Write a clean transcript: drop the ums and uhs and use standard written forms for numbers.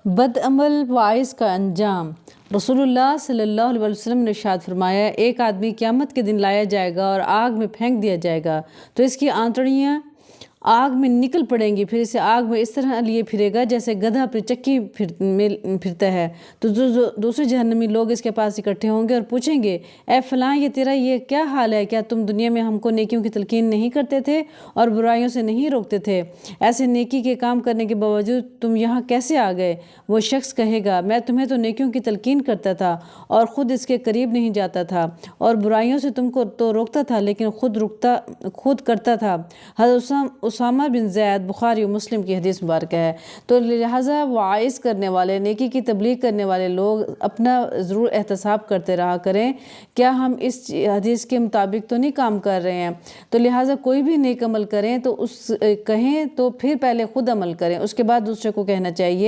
بد عمل واعظ کا انجام۔ رسول اللہ صلی اللہ علیہ وسلم نے ارشاد فرمایا، ایک آدمی قیامت کے دن لایا جائے گا اور آگ میں پھینک دیا جائے گا تو اس کی آنتڑیاں آگ میں نکل پڑیں گی، پھر اسے آگ میں اس طرح لیے پھرے گا جیسے گدھا پھر چکی پھرتا ہے۔ تو دوسرے جہنمی لوگ اس کے پاس اکٹھے ہوں گے اور پوچھیں گے، اے فلاں، یہ تیرا یہ کیا حال ہے؟ کیا تم دنیا میں ہم کو نیکیوں کی تلقین نہیں کرتے تھے اور برائیوں سے نہیں روکتے تھے؟ ایسے نیکی کے کام کرنے کے باوجود تم یہاں کیسے آ گئے؟ وہ شخص کہے گا، میں تمہیں تو نیکیوں کی تلقین کرتا تھا اور خود اس کے قریب نہیں جاتا تھا، اور برائیوں سے تم کو تو روکتا تھا لیکن خود کرتا تھا۔ حضرت اسامہ بن زید، بخاری و مسلم کی حدیث مبارکہ ہے۔ تو لہٰذا واعظ کرنے والے، نیکی کی تبلیغ کرنے والے لوگ اپنا ضرور احتساب کرتے رہا کریں، کیا ہم اس حدیث کے مطابق تو نہیں کام کر رہے ہیں؟ تو لہٰذا کوئی بھی نیک عمل کریں تو کہیں تو پھر پہلے خود عمل کریں، اس کے بعد دوسرے کو کہنا چاہیے